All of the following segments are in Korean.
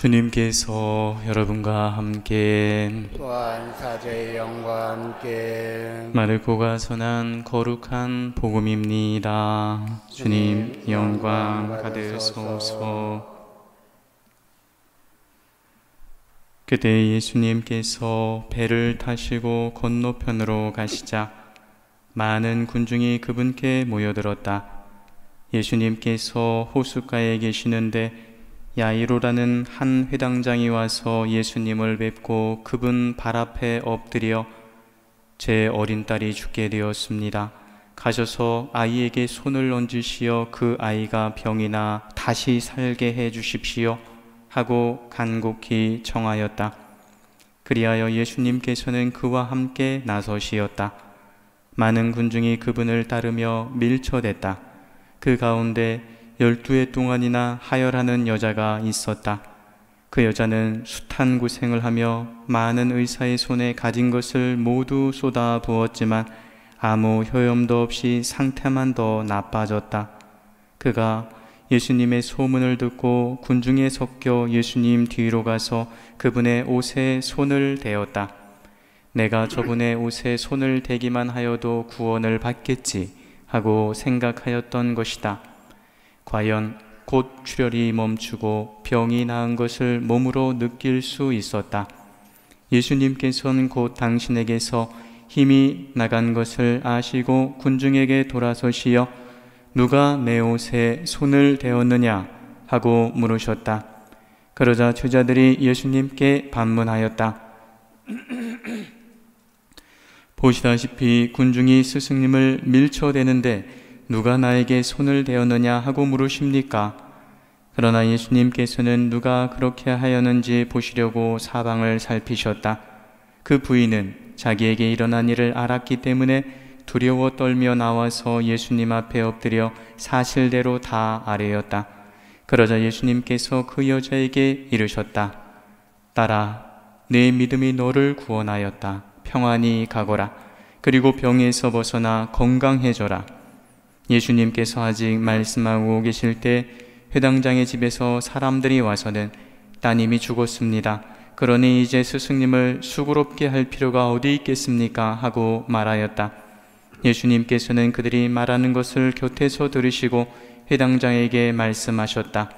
주님께서 여러분과 함께 또한 사제의 영과 함께 마르코가 전한 거룩한 복음입니다. 주님 영광 받으소서. 그때 예수님께서 배를 타시고 건너편으로 가시자 많은 군중이 그분께 모여들었다. 예수님께서 호숫가에 계시는데 야이로라는 한 회당장이 와서 예수님을 뵙고 그분 발 앞에 엎드려 제 어린 딸이 죽게 되었습니다. 가셔서 아이에게 손을 얹으시어 그 아이가 병이 나 다시 살게 해 주십시오 하고 간곡히 청하였다. 그리하여 예수님께서는 그와 함께 나서시었다. 많은 군중이 그분을 따르며 밀쳐댔다. 그 가운데 12해 동안이나 하혈하는 여자가 있었다. 그 여자는 숱한 고생을 하며 많은 의사의 손에 가진 것을 모두 쏟아 부었지만 아무 효험도 없이 상태만 더 나빠졌다. 그가 예수님의 소문을 듣고 군중에 섞여 예수님 뒤로 가서 그분의 옷에 손을 대었다. 내가 저분의 옷에 손을 대기만 하여도 구원을 받겠지 하고 생각하였던 것이다. 과연 곧 출혈이 멈추고 병이 나은 것을 몸으로 느낄 수 있었다. 예수님께서는 곧 당신에게서 힘이 나간 것을 아시고 군중에게 돌아서시어 누가 내 옷에 손을 대었느냐 하고 물으셨다. 그러자 제자들이 예수님께 반문하였다. 보시다시피 군중이 스승님을 밀쳐대는데 누가 나에게 손을 대었느냐 하고 물으십니까? 그러나 예수님께서는 누가 그렇게 하였는지 보시려고 사방을 살피셨다. 그 부인은 자기에게 일어난 일을 알았기 때문에 두려워 떨며 나와서 예수님 앞에 엎드려 사실대로 다 아뢰었다. 그러자 예수님께서 그 여자에게 이르셨다. 딸아, 내 믿음이 너를 구원하였다. 평안히 가거라. 그리고 병에서 벗어나 건강해져라. 예수님께서 아직 말씀하고 계실 때 회당장의 집에서 사람들이 와서는 따님이 죽었습니다. 그러니 이제 스승님을 수고롭게 할 필요가 어디 있겠습니까? 하고 말하였다. 예수님께서는 그들이 말하는 것을 곁에서 들으시고 회당장에게 말씀하셨다.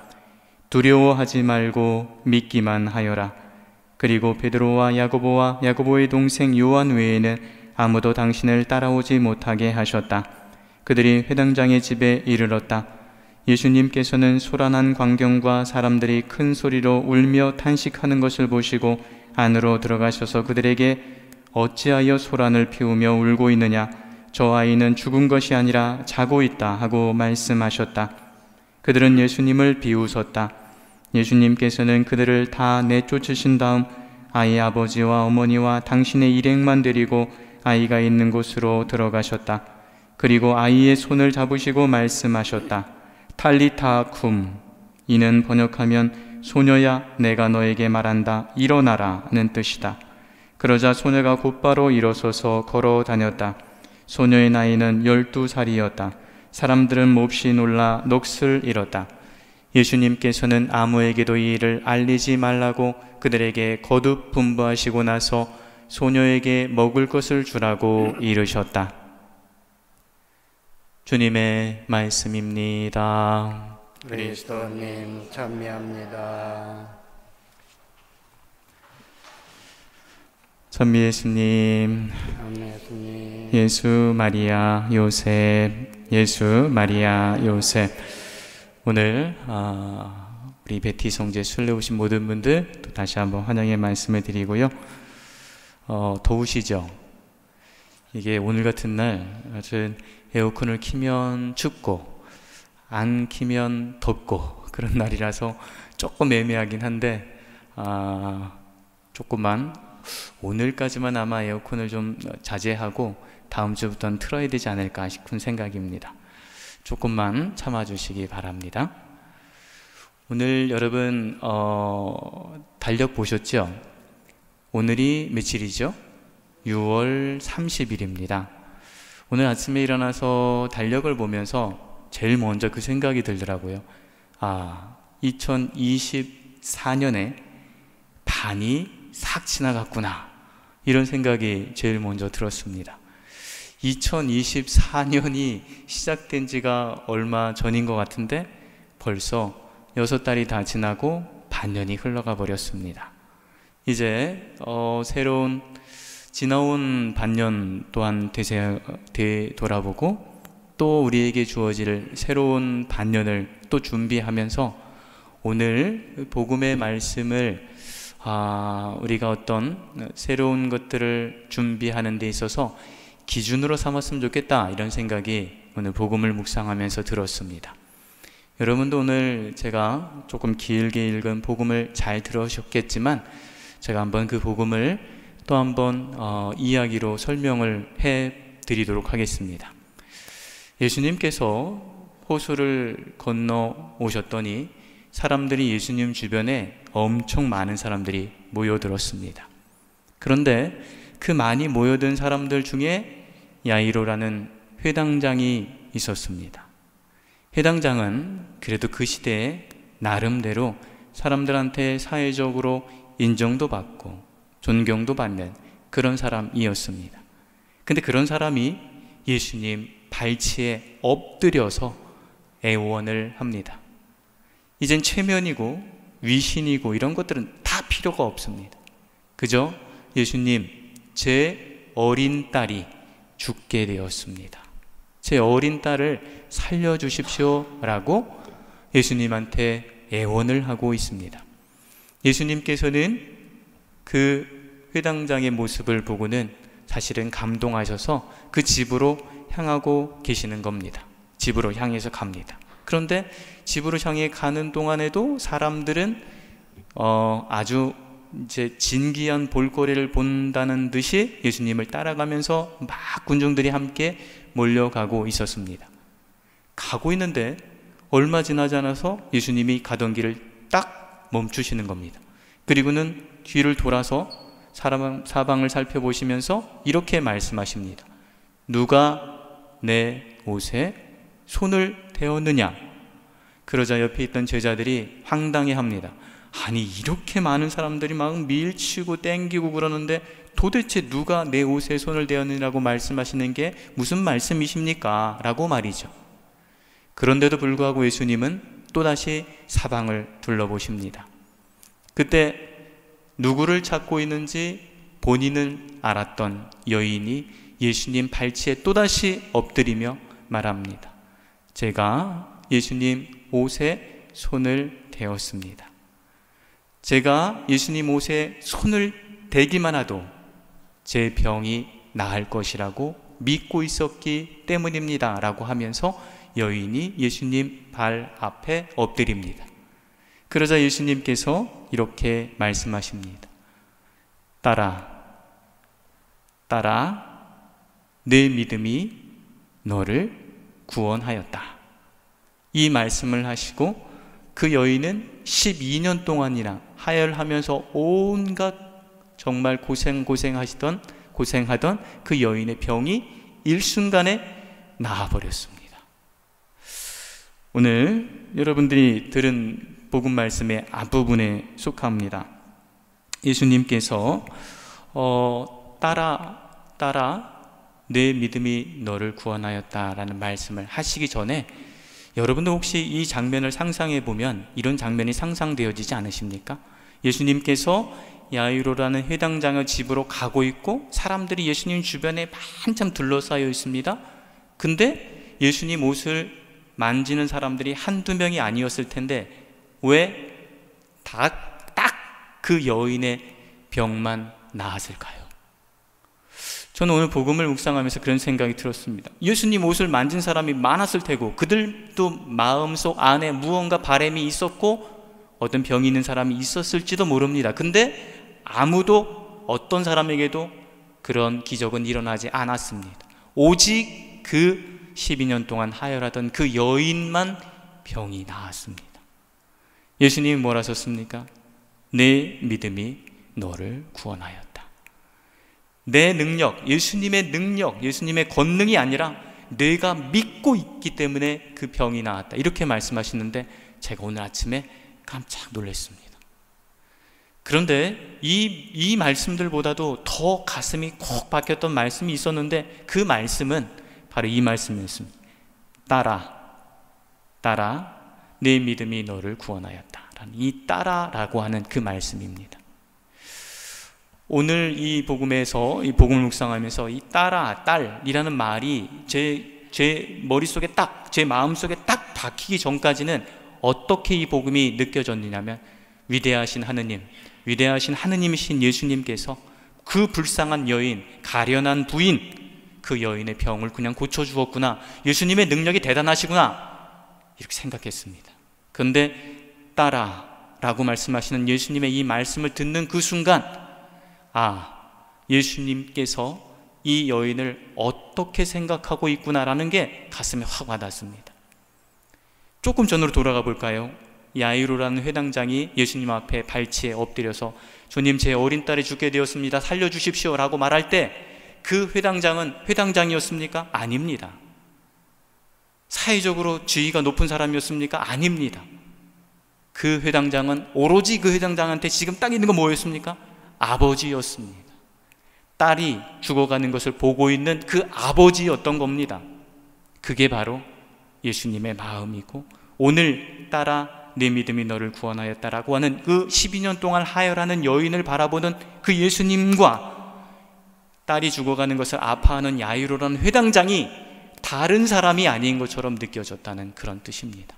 두려워하지 말고 믿기만 하여라. 그리고 베드로와 야고보와 야고보의 동생 요한 외에는 아무도 당신을 따라오지 못하게 하셨다. 그들이 회당장의 집에 이르렀다. 예수님께서는 소란한 광경과 사람들이 큰 소리로 울며 탄식하는 것을 보시고 안으로 들어가셔서 그들에게 어찌하여 소란을 피우며 울고 있느냐? 저 아이는 죽은 것이 아니라 자고 있다 하고 말씀하셨다. 그들은 예수님을 비웃었다. 예수님께서는 그들을 다 내쫓으신 다음 아이 아버지와 어머니와 당신의 일행만 데리고 아이가 있는 곳으로 들어가셨다. 그리고 아이의 손을 잡으시고 말씀하셨다. 탈리타 쿰. 이는 번역하면 소녀야 내가 너에게 말한다. 일어나라 는 뜻이다. 그러자 소녀가 곧바로 일어서서 걸어 다녔다. 소녀의 나이는 12살이었다. 사람들은 몹시 놀라 넋을 잃었다. 예수님께서는 아무에게도 이 일을 알리지 말라고 그들에게 거듭 분부하시고 나서 소녀에게 먹을 것을 주라고 이르셨다. 주님의 말씀입니다. 그리스도님 찬미합니다. 찬미 예수님. 찬미 예수님. 예수 마리아 요셉. 예수 마리아 요셉. 오늘 우리 베티 성제 순례 오신 모든 분들 또 다시 한번 환영의 말씀을 드리고요. 더우시죠? 이게 오늘 같은 날 아주 에어컨을 키면 춥고 안 키면 덥고 그런 날이라서 조금 애매하긴 한데 조금만 오늘까지만 아마 에어컨을 좀 자제하고 다음 주부터는 틀어야 되지 않을까 싶은 생각입니다. 조금만 참아주시기 바랍니다. 오늘 여러분 달력 보셨죠? 오늘이 며칠이죠? 6월 30일입니다. 오늘 아침에 일어나서 달력을 보면서 제일 먼저 그 생각이 들더라고요. 2023 2024년에 반이 싹 지나갔구나, 이런 생각이 제일 먼저 들었습니다. 2024년이 시작된 지가 얼마 전인 것 같은데 벌써 6달이 다 지나고 반년이 흘러가 버렸습니다. 이제 새로운 지나온 반년 또한 되돌아보고 또 우리에게 주어질 새로운 반년을 또 준비하면서 오늘 복음의 말씀을 우리가 어떤 새로운 것들을 준비하는 데 있어서 기준으로 삼았으면 좋겠다, 이런 생각이 오늘 복음을 묵상하면서 들었습니다. 여러분도 오늘 제가 조금 길게 읽은 복음을 잘 들으셨겠지만 제가 한번 그 복음을 또 한번 이야기로 설명을 해 드리도록 하겠습니다. 예수님께서 호수를 건너 오셨더니 사람들이 예수님 주변에 엄청 많은 사람들이 모여들었습니다. 그런데 그 많이 모여든 사람들 중에 야이로라는 회당장이 있었습니다. 회당장은 그래도 그 시대에 나름대로 사람들한테 사회적으로 인정도 받고 존경도 받는 그런 사람이었습니다. 근데 그런 사람이 예수님 발치에 엎드려서 애원을 합니다. 이젠 최면이고 위신이고 이런 것들은 다 필요가 없습니다. 그저 예수님, 제 어린 딸이 죽게 되었습니다. 제 어린 딸을 살려주십시오 라고 예수님한테 애원을 하고 있습니다. 예수님께서는 그 회당장의 모습을 보고는 사실은 감동하셔서 그 집으로 향하고 계시는 겁니다. 집으로 향해서 갑니다. 그런데 집으로 향해 가는 동안에도 사람들은 아주 이제 진귀한 볼거리를 본다는 듯이 예수님을 따라가면서 막 군중들이 함께 몰려가고 있었습니다. 가고 있는데 얼마 지나지 않아서 예수님이 가던 길을 딱 멈추시는 겁니다. 그리고는 뒤를 돌아서 사방을 살펴보시면서 이렇게 말씀하십니다. 누가 내 옷에 손을 대었느냐? 그러자 옆에 있던 제자들이 황당해합니다. 아니, 이렇게 많은 사람들이 막 밀치고 땡기고 그러는데 도대체 누가 내 옷에 손을 대었느냐고 말씀하시는 게 무슨 말씀이십니까? 라고 말이죠. 그런데도 불구하고 예수님은 또다시 사방을 둘러보십니다. 그때 누구를 찾고 있는지 본인을 알았던 여인이 예수님 발치에 또다시 엎드리며 말합니다. 제가 예수님 옷에 손을 대었습니다. 제가 예수님 옷에 손을 대기만 해도 제 병이 나을 것이라고 믿고 있었기 때문입니다 라고 하면서 여인이 예수님 발 앞에 엎드립니다. 그러자 예수님께서 이렇게 말씀하십니다. 딸아, 내 믿음이 너를 구원하였다. 이 말씀을 하시고 그 여인은 12년 동안이나 하혈하면서 온갖 정말 고생하던 그 여인의 병이 일순간에 나아버렸습니다. 오늘 여러분들이 들은 복음 말씀의 앞부분에 속합니다. 예수님께서 딸아, 내 믿음이 너를 구원하였다라는 말씀을 하시기 전에 여러분들 혹시 이 장면을 상상해 보면 이런 장면이 상상되어지지 않으십니까? 예수님께서 야이로라는 회당장의 집으로 가고 있고 사람들이 예수님 주변에 한참 둘러싸여 있습니다. 근데 예수님 옷을 만지는 사람들이 한두 명이 아니었을 텐데 왜 딱 그 여인의 병만 나았을까요? 저는 오늘 복음을 묵상하면서 그런 생각이 들었습니다. 예수님 옷을 만진 사람이 많았을 테고 그들도 마음속 안에 무언가 바람이 있었고 어떤 병이 있는 사람이 있었을지도 모릅니다. 근데 아무도 어떤 사람에게도 그런 기적은 일어나지 않았습니다. 오직 그 12년 동안 하혈하던 그 여인만 병이 나았습니다. 예수님이 뭘 하셨습니까? 내 믿음이 너를 구원하였다. 내 능력, 예수님의 능력, 예수님의 권능이 아니라 내가 믿고 있기 때문에 그 병이 나았다. 이렇게 말씀하시는데 제가 오늘 아침에 깜짝 놀랐습니다. 그런데 이 말씀들보다도 더 가슴이 콕 박혔던 말씀이 있었는데, 그 말씀은 바로 이 말씀이었습니다. 따라 내 믿음이 너를 구원하였다. 이 따라라고 하는 그 말씀입니다. 오늘 이 복음에서, 이 복음을 묵상하면서 이 따라, 딸이라는 말이 제 머릿속에 딱, 제 마음속에 딱 박히기 전까지는 어떻게 이 복음이 느껴졌느냐면, 위대하신 하느님이신 예수님께서 그 불쌍한 여인, 가련한 부인, 그 여인의 병을 그냥 고쳐주었구나, 예수님의 능력이 대단하시구나, 이렇게 생각했습니다. 그런데 따라라고 말씀하시는 예수님의 이 말씀을 듣는 그 순간, 예수님께서 이 여인을 어떻게 생각하고 있구나라는 게 가슴에 확 와닿습니다. 조금 전으로 돌아가 볼까요? 야이로라는 회당장이 예수님 앞에 발치에 엎드려서 주님, 제 어린 딸이 죽게 되었습니다, 살려주십시오 라고 말할 때 그 회당장은 회당장이었습니까? 아닙니다. 사회적으로 지위가 높은 사람이었습니까? 아닙니다. 그 회당장은 오로지 그 회당장한테 지금 딱 있는 건 뭐였습니까? 아버지였습니다. 딸이 죽어가는 것을 보고 있는 그 아버지였던 겁니다. 그게 바로 예수님의 마음이고, 오늘 따라 내 믿음이 너를 구원하였다라고 하는 그 12년 동안 하혈하는 여인을 바라보는 그 예수님과 딸이 죽어가는 것을 아파하는 야이로라는 회당장이 다른 사람이 아닌 것처럼 느껴졌다는 그런 뜻입니다.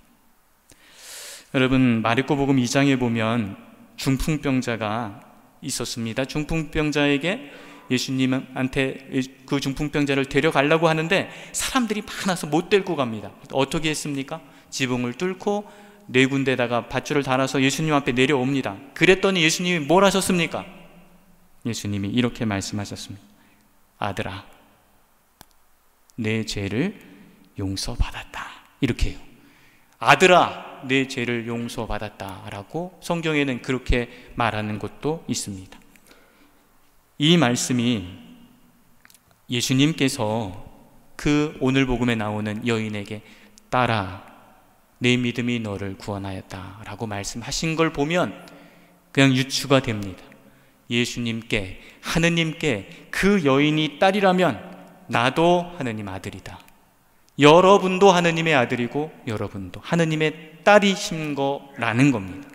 여러분, 마르코 복음 2장에 보면 중풍병자가 있었습니다. 중풍병자에게 예수님한테 그 중풍병자를 데려가려고 하는데 사람들이 많아서 못 데리고 갑니다. 어떻게 했습니까? 지붕을 뚫고 네 군데다가 밧줄을 달아서 예수님 앞에 내려옵니다. 그랬더니 예수님이 뭘 하셨습니까? 예수님이 이렇게 말씀하셨습니다. 아들아, 내 죄를 용서받았다. 이렇게 해요. 아들아, 내 죄를 용서받았다 라고 성경에는 그렇게 말하는 것도 있습니다. 이 말씀이 예수님께서 그 오늘 복음에 나오는 여인에게 따라 내 믿음이 너를 구원하였다 라고 말씀하신 걸 보면 그냥 유추가 됩니다. 예수님께, 하느님께 그 여인이 딸이라면 나도 하느님 아들이다, 여러분도 하느님의 아들이고 여러분도 하느님의 딸이신 거라는 겁니다.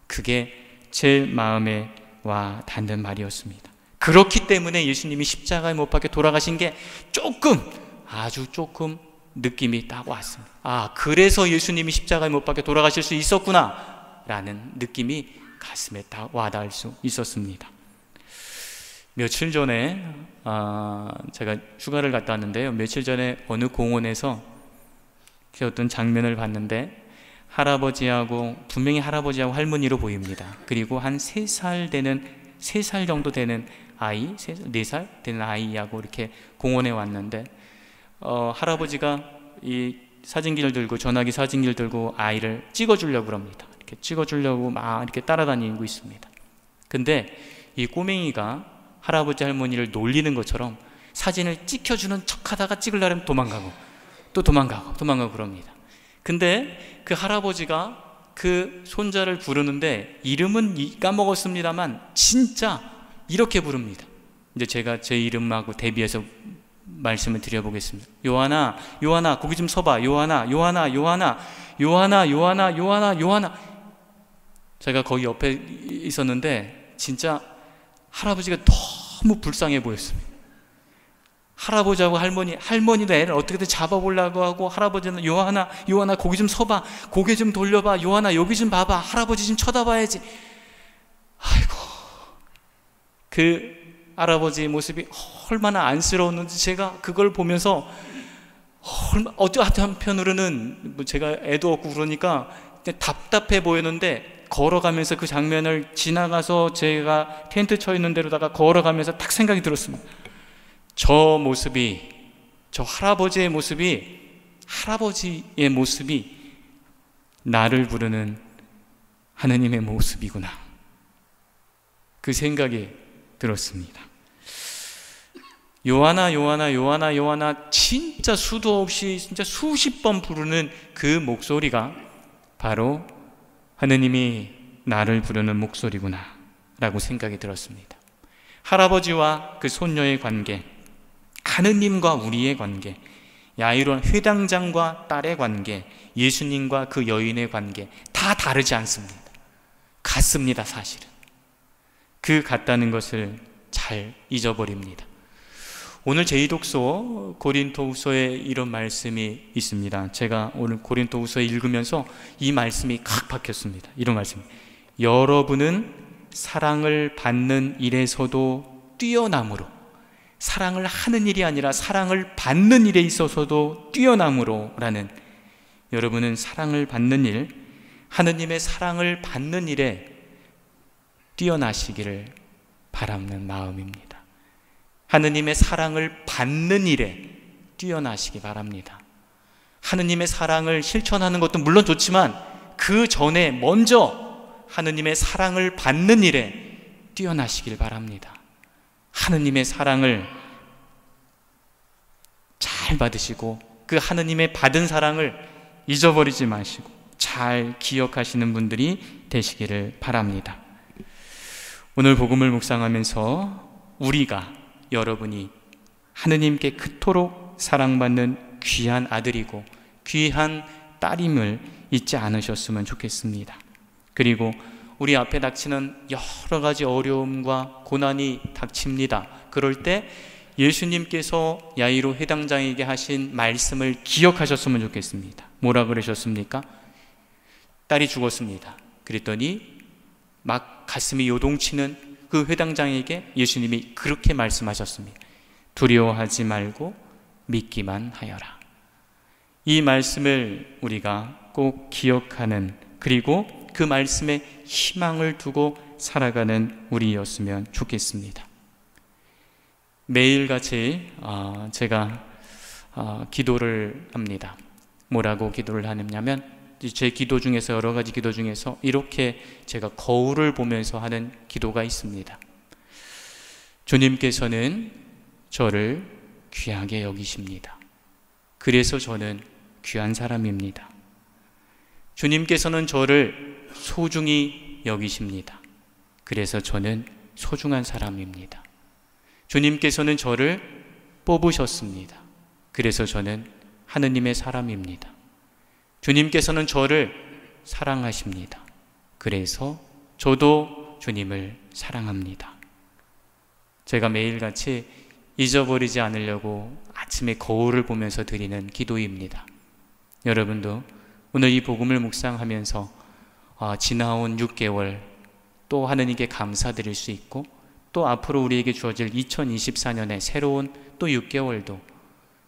그게 제 마음에 와 닿는 말이었습니다. 그렇기 때문에 예수님이 십자가에 못 박혀 돌아가신 게 아주 조금 느낌이 딱 왔습니다. 그래서 예수님이 십자가에 못 박혀 돌아가실 수 있었구나 라는 느낌이 가슴에 딱 와닿을 수 있었습니다. 며칠 전에 제가 휴가를 갔다 왔는데요, 며칠 전에 어느 공원에서 어떤 장면을 봤는데 할아버지하고, 분명히 할아버지하고 할머니로 보입니다. 그리고 한 3살 정도 되는 아이, 4살 되는 아이하고 이렇게 공원에 왔는데 할아버지가 이 사진기를 들고, 전화기 사진기를 들고 아이를 찍어주려고 그럽니다. 이렇게 찍어주려고 막 이렇게 따라다니고 있습니다. 근데 이 꼬맹이가 할아버지 할머니를 놀리는 것처럼 사진을 찍혀주는 척하다가 찍으려면 도망가고 또 도망가고 그럽니다. 근데 그 할아버지가 그 손자를 부르는데 이름은 까먹었습니다만 진짜 이렇게 부릅니다. 이제 제가 제 이름하고 대비해서 말씀을 드려보겠습니다. 요한아, 요한아, 거기 좀 서봐. 요한아, 요한아, 요한아, 요한아, 요한아, 요한아, 요한아. 제가 거기 옆에 있었는데 진짜 할아버지가 너무 불쌍해 보였습니다. 할아버지하고 할머니도 애를 어떻게든 잡아보려고 하고, 할아버지는 요한아, 요한아, 거기 좀 서봐, 고개 좀 돌려봐, 요한아, 여기 좀 봐봐, 할아버지 좀 쳐다봐야지. 아이고, 그 할아버지의 모습이 얼마나 안쓰러웠는지 제가 그걸 보면서 한편으로는 제가 애도 없고 그러니까 답답해 보였는데, 걸어가면서 그 장면을 지나가서 제가 텐트 쳐 있는 데로다가 걸어가면서 딱 생각이 들었습니다. 저 모습이, 저 할아버지의 모습이 나를 부르는 하느님의 모습이구나, 그 생각이 들었습니다. 요한아, 요한아, 요한아, 요한아, 진짜 수도 없이 진짜 수십 번 부르는 그 목소리가 바로 하느님이 나를 부르는 목소리구나 라고 생각이 들었습니다. 할아버지와 그 손녀의 관계, 하느님과 우리의 관계, 야이로 회당장과 딸의 관계, 예수님과 그 여인의 관계 다 다르지 않습니다. 같습니다. 사실은 그 같다는 것을 잘 잊어버립니다. 오늘 제2독서 고린도후서에 이런 말씀이 있습니다. 제가 오늘 고린도후서 읽으면서 이 말씀이 칵 박혔습니다. 이런 말씀: 여러분은 사랑을 받는 일에서도 뛰어남으로, 사랑을 하는 일이 아니라 사랑을 받는 일에 있어서도 뛰어남으로 라는, 여러분은 사랑을 받는 일, 하느님의 사랑을 받는 일에 뛰어나시기를 바라는 마음입니다. 하느님의 사랑을 받는 일에 뛰어나시기 바랍니다. 하느님의 사랑을 실천하는 것도 물론 좋지만 그 전에 먼저 하느님의 사랑을 받는 일에 뛰어나시길 바랍니다. 하느님의 사랑을 잘 받으시고 그 하느님의 받은 사랑을 잊어버리지 마시고 잘 기억하시는 분들이 되시기를 바랍니다. 오늘 복음을 묵상하면서 우리가, 여러분이 하느님께 그토록 사랑받는 귀한 아들이고 귀한 딸임을 잊지 않으셨으면 좋겠습니다. 그리고 우리 앞에 닥치는 여러 가지 어려움과 고난이 닥칩니다. 그럴 때 예수님께서 야이로 회당장에게 하신 말씀을 기억하셨으면 좋겠습니다. 뭐라 그러셨습니까? 딸이 죽었습니다. 그랬더니 막 가슴이 요동치는 그 회당장에게 예수님이 그렇게 말씀하셨습니다. 두려워하지 말고 믿기만 하여라. 이 말씀을 우리가 꼭 기억하는, 그리고 그 말씀에 희망을 두고 살아가는 우리였으면 좋겠습니다. 매일같이 제가 기도를 합니다. 뭐라고 기도를 하냐면, 제 기도 중에서, 여러 가지 기도 중에서 이렇게 제가 거울을 보면서 하는 기도가 있습니다. 주님께서는 저를 귀하게 여기십니다. 그래서 저는 귀한 사람입니다. 주님께서는 저를 소중히 여기십니다. 그래서 저는 소중한 사람입니다. 주님께서는 저를 뽑으셨습니다. 그래서 저는 하느님의 사람입니다. 주님께서는 저를 사랑하십니다. 그래서 저도 주님을 사랑합니다. 제가 매일같이 잊어버리지 않으려고 아침에 거울을 보면서 드리는 기도입니다. 여러분도 오늘 이 복음을 묵상하면서 지나온 6개월 또 하느님께 감사드릴 수 있고, 또 앞으로 우리에게 주어질 2024년의 새로운 또 6개월도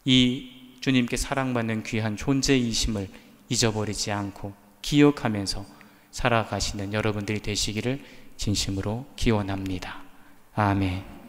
이 주님께 사랑받는 귀한 존재이심을 잊어버리지 않고 기억하면서 살아가시는 여러분들이 되시기를 진심으로 기원합니다. 아멘.